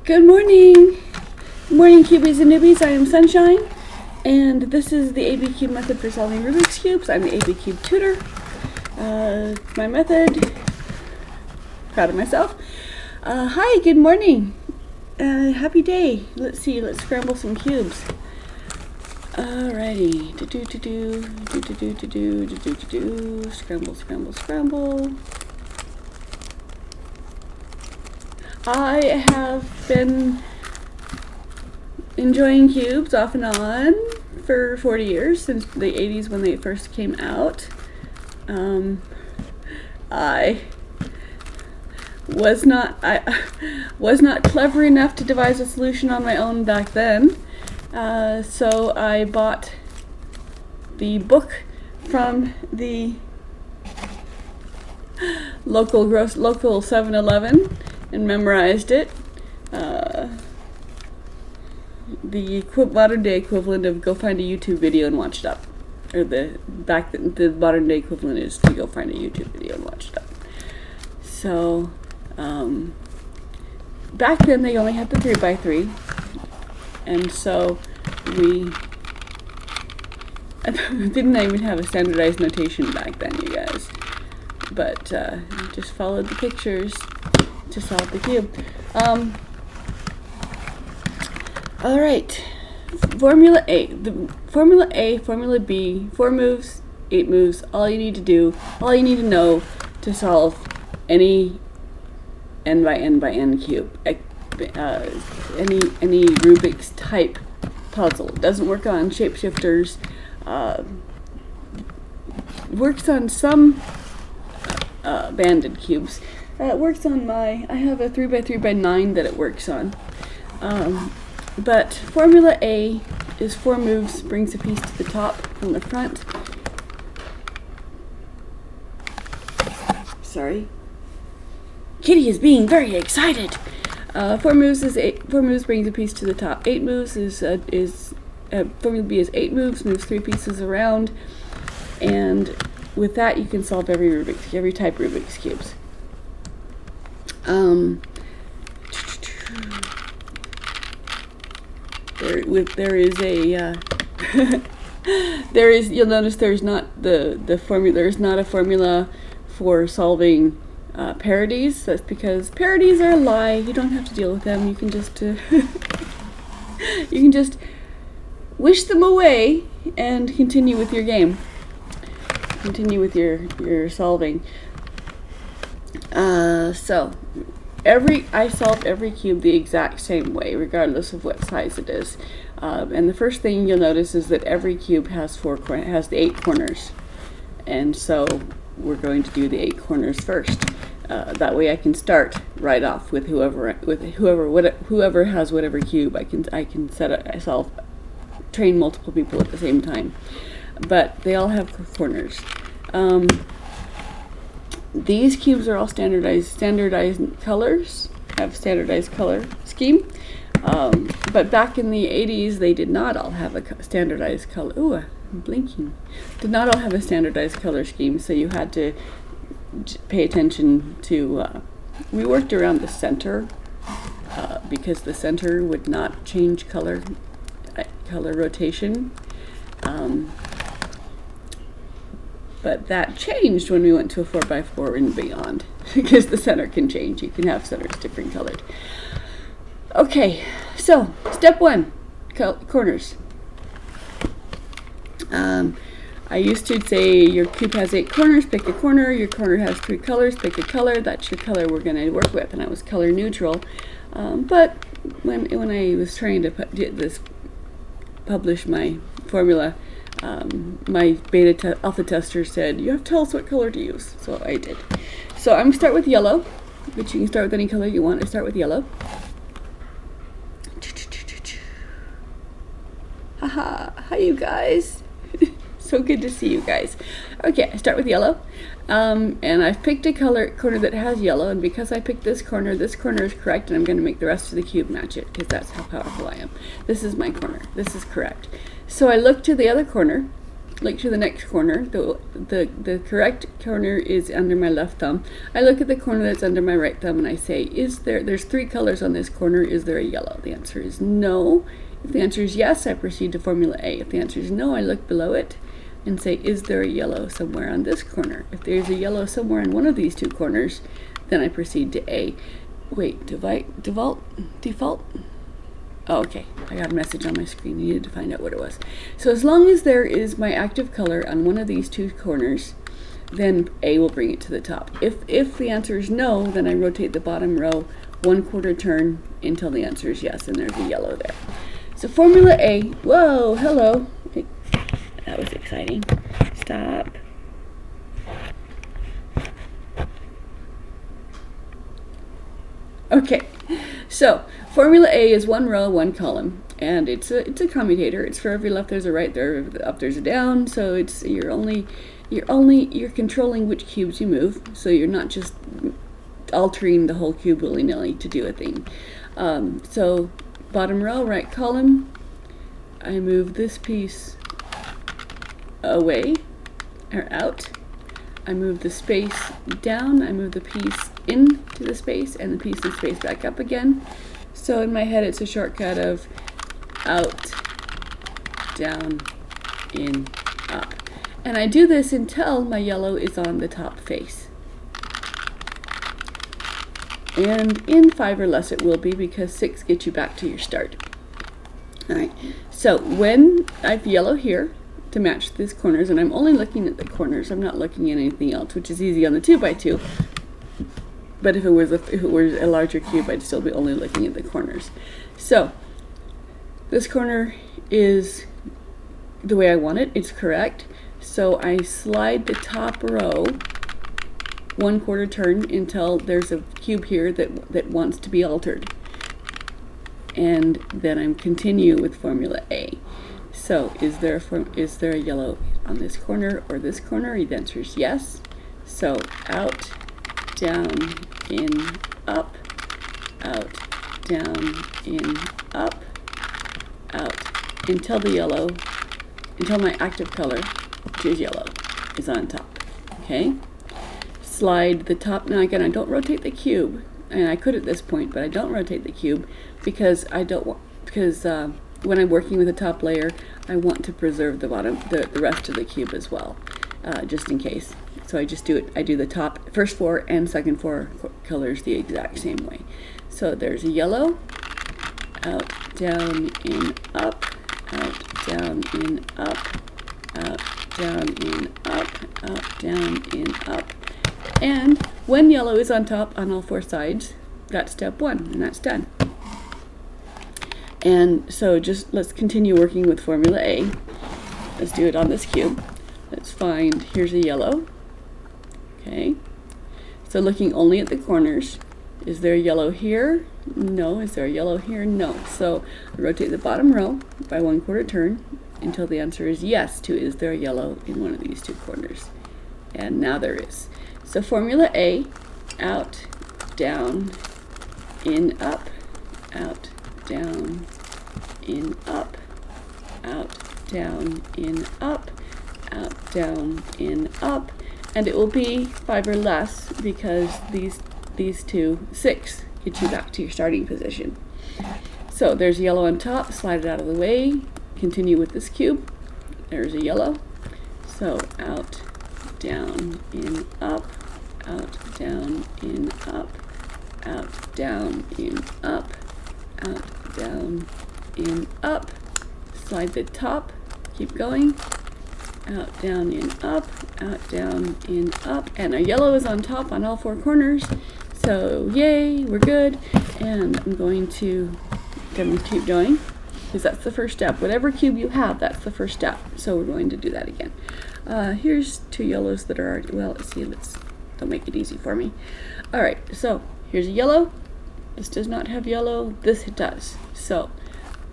Good morning! Good morning, cubies and newbies. I am Sunshine, and this is the ABCube method for solving Rubik's Cubes. I'm the ABCube tutor. My method. Proud of myself. Hi, good morning. Happy day. Let's see, let's scramble some cubes. Alrighty. Scramble, scramble, scramble. I have been enjoying cubes off and on for 40 years, since the 80s when they first came out. I was not clever enough to devise a solution on my own back then, so I bought the book from the local 7-Eleven and memorized it. The modern day equivalent of go find a YouTube video and watch it up, or the modern day equivalent is to go find a YouTube video and watch it up. So back then they only had the 3x3, and so we didn't even have a standardized notation back then, you guys, but just followed the pictures to solve the cube. All right, Formula A, Formula B, 4 moves, 8 moves. All you need to know to solve any n by n cube, any Rubik's type puzzle. It doesn't work on shapeshifters. Works on some banded cubes. It works on I have a 3x3x9 that it works on. But Formula A is 4 moves, brings a piece to the top from the front. Sorry. Kitty is being very excited. 4 moves brings a piece to the top. 8 moves is Formula B is 8 moves, moves 3 pieces around, and with that you can solve every type Rubik's cubes. You'll notice there's not there's not a formula for solving parodies. That's because parodies are a lie. You don't have to deal with them. You can just wish them away and continue with your game. Continue with your solving. So I solved every cube the exact same way, regardless of what size it is. And the first thing you'll notice is that every cube has the 8 corners, and so we're going to do the 8 corners first. That way, I can start right off with whoever has whatever cube. I can train multiple people at the same time, but they all have corners. These cubes are all standardized colors, have standardized color scheme. But back in the 80s, they did not all have a standardized color. Ooh, I'm blinking. Did not all have a standardized color scheme, so you had to pay attention to. We worked around the center because the center would not change color rotation. But that changed when we went to a 4x4 and beyond, because the center can change. You can have centers different colored. Okay, so step 1, corners. I used to say your cube has 8 corners, pick a corner. Your corner has 3 colors, pick a color. That's your color we're going to work with, and I was color neutral. But when I was trying to publish my formula, my alpha tester said, you have to tell us what color to use. So I did. So I'm going to start with yellow, but you can start with any color you want. I start with yellow. Haha, hi you guys. So good to see you guys. Okay, I start with yellow. And I've picked a corner that has yellow, and because I picked this corner is correct, and I'm going to make the rest of the cube match it, because that's how powerful I am. This is my corner. This is correct. So I look to the other corner look to the next corner. The correct corner is under my left thumb. I look at the corner that's under my right thumb and I say, there's 3 colors on this corner, is there a yellow? The answer is no. If the answer is yes, I proceed to formula A. If the answer is no, I look below it and say, is there a yellow somewhere on this corner? If there's a yellow somewhere in one of these 2 corners, then I proceed to A. Wait, default? Oh, okay, I got a message on my screen. I needed to find out what it was. So as long as there is my active color on one of these 2 corners, then A will bring it to the top. If the answer is no, then I rotate the bottom row 1/4 turn until the answer is yes, and there's a yellow there. So formula A, whoa, hello. That was exciting. Stop. Okay, so formula A is 1 row, 1 column, and it's a commutator. It's for every left there's a right, there up there's a down. So you're controlling which cubes you move. So you're not just altering the whole cube willy-nilly to do a thing. So bottom row, right column, I move this piece away or out. I move the space down, I move the piece into the space and the piece in space back up again. So in my head it's a shortcut of out, down, in, up. And I do this until my yellow is on the top face. And in 5 or less it will be, because 6 gets you back to your start. Alright, so when I have yellow here to match these corners, and I'm only looking at the corners, I'm not looking at anything else, which is easy on the 2x2. But if it was a larger cube, I'd still be only looking at the corners. So this corner is the way I want it. It's correct. So I slide the top row 1/4 turn until there's a cube here that wants to be altered. And then I continue with formula A. So is there a yellow on this corner or this corner? The answer is yes. So out, down, in, up, out, down, in, up, out, until my active color, which is yellow, is on top. Okay? Slide the top. Now again, I don't rotate the cube, and I could at this point, but I don't rotate the cube because when I'm working with the top layer, I want to preserve the rest of the cube as well, just in case. So I just do it. I do the top, first 4 and second 4 colors the exact same way. So there's a yellow, out, down, in, up, out, down, in, up, out, down, in, up, out, down, in, up. And when yellow is on top on all 4 sides, that's step 1, and that's done. And so just let's continue working with formula A. Let's do it on this cube. Let's find, here's a yellow. Okay, so looking only at the corners, is there a yellow here? No. Is there a yellow here? No. So I rotate the bottom row by 1/4 turn until the answer is yes to is there a yellow in one of these 2 corners. And now there is. So formula A, out, down, in, up, out, down, in, up, out, down, in, up, out, down, in, up. And it will be 5 or less because these 6 get you back to your starting position. So there's yellow on top, slide it out of the way, continue with this cube. There's a yellow. So out, down, in, up, out, down, in, up, out, down, in, up, out, down, in, up. Slide the top, keep going. Out, down, in, up, out, down, in, up. And our yellow is on top on all 4 corners. So yay, we're good. And I'm going to keep going because that's the first step. Whatever cube you have, that's the first step. So we're going to do that again. Here's 2 yellows that are already, well, let's see, don't make it easy for me. All right, so here's a yellow. This does not have yellow. This does. So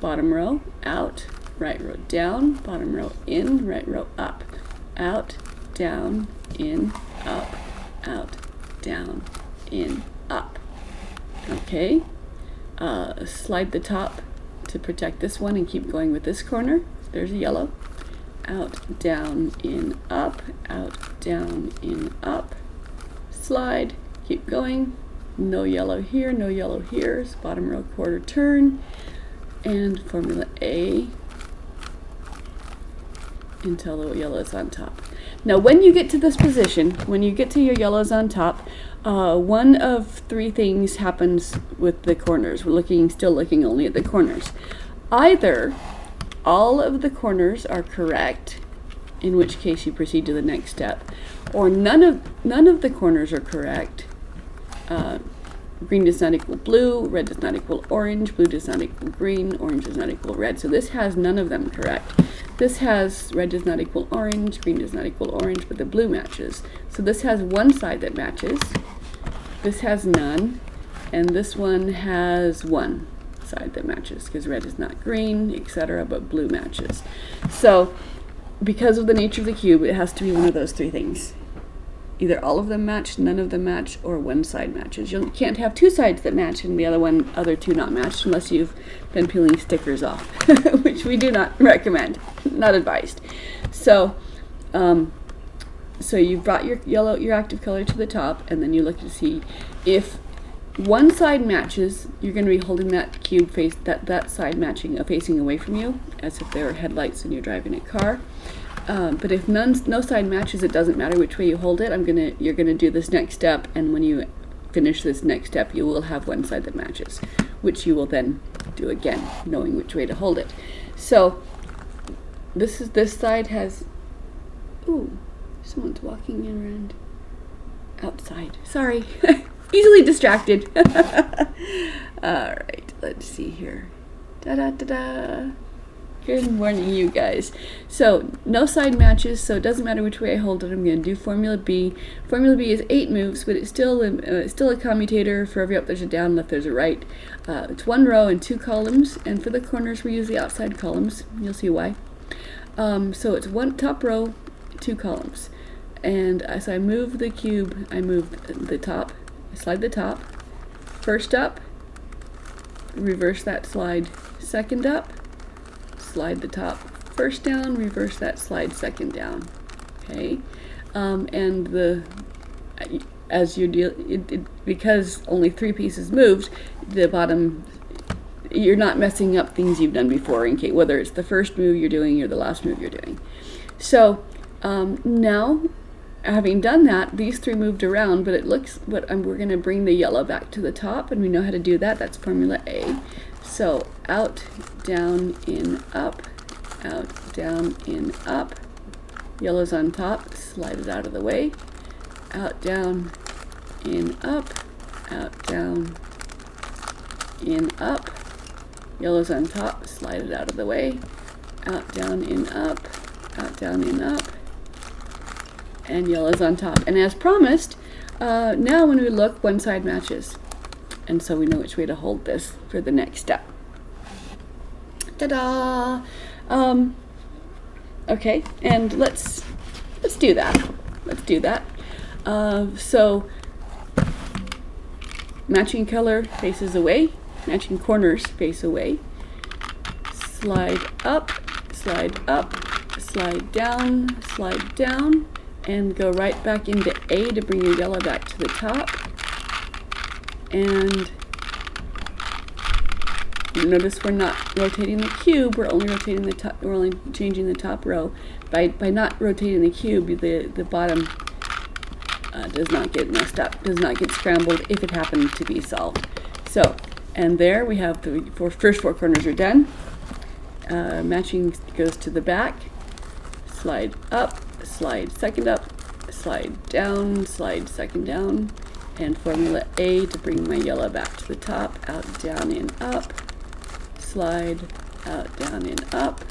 bottom row, out, right row down, bottom row in, right row up, out, down, in, up, out, down, in, up. Okay, slide the top to protect this one and keep going with this corner. There's a yellow. out, down, in, up, out, down, in, up, slide, keep going, no yellow here, no yellow here, so bottom row quarter turn, and formula A until the yellow is on top. Now when you get to this position, when you get to your yellows on top, one of three things happens with the corners. We're still looking only at the corners. Either all of the corners are correct, in which case you proceed to the next step, or none of the corners are correct. Green does not equal blue, red does not equal orange, blue does not equal green, orange does not equal red. So this has none of them correct. This has red does not equal orange, green does not equal orange, but the blue matches. So this has one side that matches, this has none, and this one has one side that matches, because red is not green, etc., but blue matches. So because of the nature of the cube, it has to be one of those three things. Either all of them match, none of them match, or one side matches. You can't have two sides that match and the other two not matched unless you've been peeling stickers off, which we do not recommend, not advised. So, so you've brought your active color to the top, and then you look to see if one side matches. You're going to be holding that cube face, that side matching, facing away from you, as if they were headlights and you're driving a car. But if no side matches, it doesn't matter which way you hold it. You're gonna do this next step, and when you finish this next step, you will have one side that matches, which you will then do again, knowing which way to hold it. So this side has. Ooh, someone's walking around outside. Sorry, easily distracted. All right, let's see here. Da da da da. Good morning, you guys. So no side matches, so it doesn't matter which way I hold it. I'm going to do formula B. Formula B is 8 moves, but it's still a commutator. For every up there's a down, left there's a right. It's one row and 2 columns, and for the corners we use the outside columns. You'll see why. So it's one top row, 2 columns, and as I move the cube, I move the top. I slide the top. First up, reverse that slide. Second up, slide the top first down, reverse that slide second down. Okay, and as you deal, because only 3 pieces moved, the bottom, you're not messing up things you've done before, in case whether it's the first move you're doing or the last move you're doing. So now, having done that, these 3 moved around, but it looks, we're going to bring the yellow back to the top, and we know how to do that. That's formula A. So out, down, in, up, out, down, in, up. Yellow's on top, slide it out of the way. Out, down, in, up, out, down, in, up. Yellow's on top, slide it out of the way. Out, down, in, up, out, down, in, up. And yellow's on top. And as promised, now when we look, one side matches. And so we know which way to hold this for the next step. Ta-da! Okay, and let's do that. Let's do that. So matching color faces away, matching corners face away. Slide up, slide down, and go right back into A to bring your yellow back to the top. And notice we're not rotating the cube, we're only rotating the top, we're only changing the top row. By not rotating the cube, the bottom does not get messed up, does not get scrambled if it happens to be solved. So, and there we have the first 4 corners are done. Matching goes to the back. Slide up, slide second up, slide down, slide second down. And formula A to bring my yellow back to the top, out, down, in, up, slide, out, down, in, up,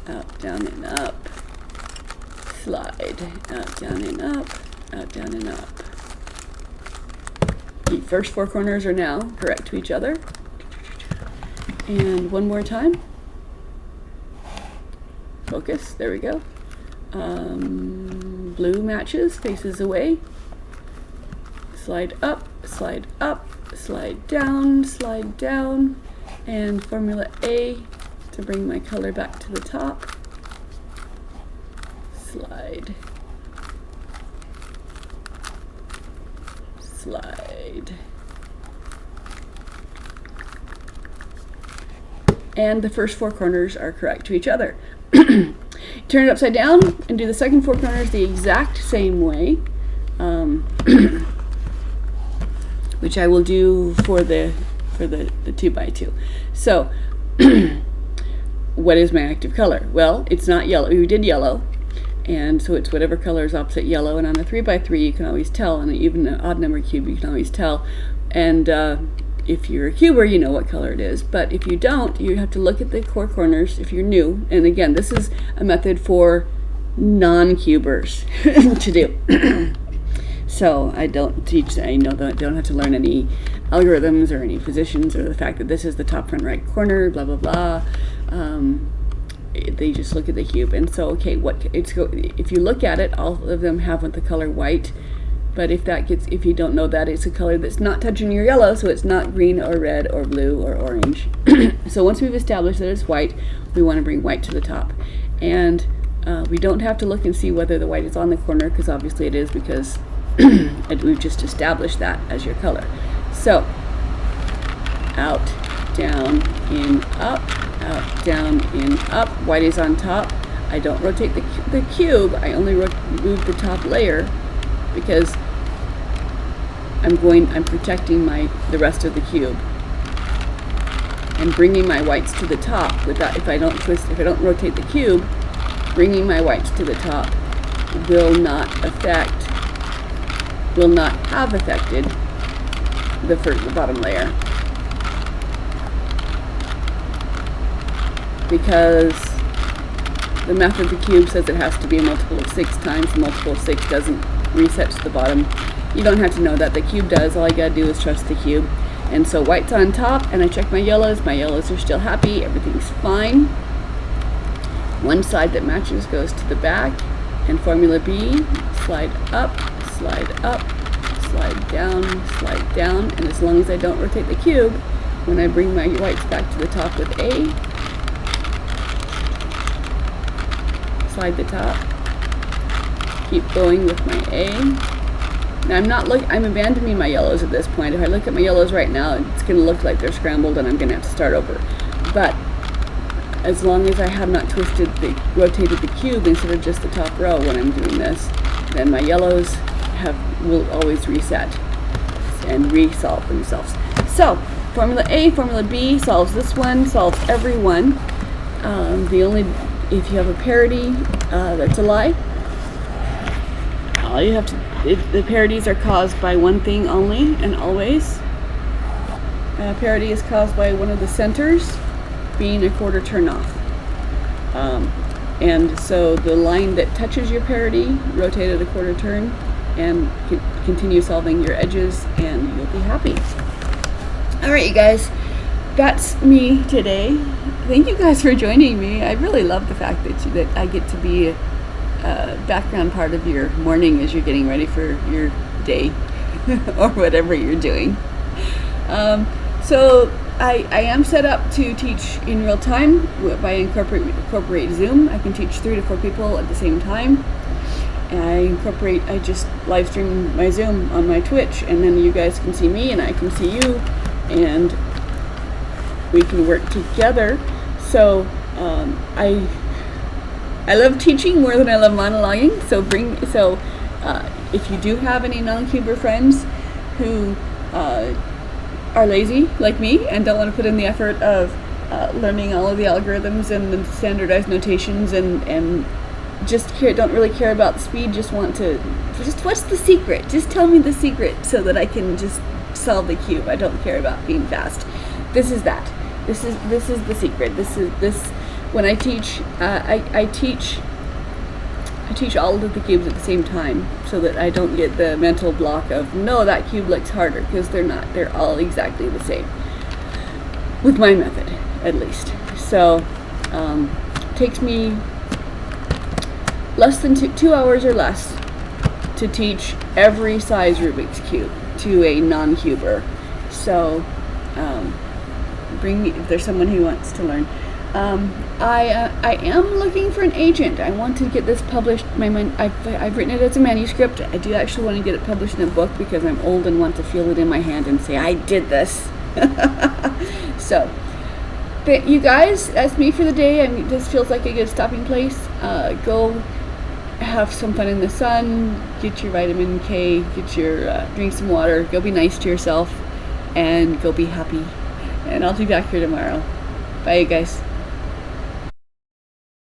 out, down, in, up, slide, out, down, in, up, out, down, and up. The first 4 corners are now correct to each other. And one more time. Focus, there we go. Blue matches, faces away. Slide up, slide down, and formula A to bring my color back to the top. slide, slide. And the first 4 corners are correct to each other. Turn it upside down and do the second 4 corners the exact same way, which I will do for the 2x2. So, what is my active color? Well, it's not yellow. We did yellow, and so it's whatever color is opposite yellow. And on a 3x3, you can always tell, and even an odd number cube, you can always tell. And if you're a cuber, you know what color it is. But if you don't, you have to look at the 4 corners if you're new. And again, this is a method for non-cubers to do. So I don't teach, I know that I don't have to learn any algorithms or any positions or the fact that this is the top front right corner, blah, blah, blah. They just look at the cube. And so, okay, if you look at it, all of them have the color white. But if you don't know that, it's a color that's not touching your yellow, so it's not green or red or blue or orange. So once we've established that it's white, we want to bring white to the top. And we don't have to look and see whether the white is on the corner, because obviously it is, because we've just established that as your color. So out, down, in, up, out, down, in, up. White is on top. I don't rotate the cube. I only move the top layer, because I'm protecting the rest of the cube and bringing my whites to the top. Without, if I don't rotate the cube, bringing my whites to the top will not have affected the bottom layer, because the method of the cube says it has to be a multiple of 6 times. The multiple of 6 doesn't reset to the bottom. You don't have to know that. The cube does. All I gotta do is trust the cube. And so white's on top, and I check my yellows. My yellows are still happy. Everything's fine. One side that matches goes to the back. And formula B, slide up, slide down, and as long as I don't rotate the cube, when I bring my whites back to the top with A, slide the top, keep going with my A. Now I'm abandoning my yellows at this point. If I look at my yellows right now, it's going to look like they're scrambled and I'm going to have to start over. But as long as I have not rotated the cube instead of just the top row when I'm doing this, then my yellows will always reset and resolve themselves. So formula A, formula B solves this one, solves every one. If you have a parity, that's a lie. All you have to, the parities are caused by one thing only and always. Parity is caused by one of the centers being a quarter turn off. And so the line that touches your parity, rotate it a quarter turn, and continue solving your edges, and you'll be happy. All right, you guys, that's me today. Thank you guys for joining me. I really love the fact that I get to be a background part of your morning as you're getting ready for your day or whatever you're doing. So I am set up to teach in real time by incorporate Zoom. I can teach 3 to 4 people at the same time. And I just live stream my Zoom on my Twitch, and then you guys can see me and I can see you, and we can work together. So I love teaching more than I love monologuing. So if you do have any non-cuber friends who are lazy like me and don't want to put in the effort of learning all of the algorithms and the standardized notations and just don't really care about the speed, just what's the secret? Just tell me the secret so that I can just solve the cube. I don't care about being fast. This is that. This is the secret. When I teach, I teach all of the cubes at the same time so that I don't get the mental block of, no, that cube looks harder, because they're not. They're all exactly the same, with my method, at least. So, takes me less than 2 hours or less to teach every size Rubik's Cube to a non-cuber. So, if there's someone who wants to learn. I am looking for an agent. I want to get this published. I've written it as a manuscript. I do actually want to get it published in a book because I'm old and want to feel it in my hand and say, I did this. So, but you guys, that's me for the day. I mean, this feels like a good stopping place. Go have some fun in the sun, get your vitamin K, get your drink some water, go be nice to yourself, and go be happy. And I'll be back here tomorrow. Bye, you guys.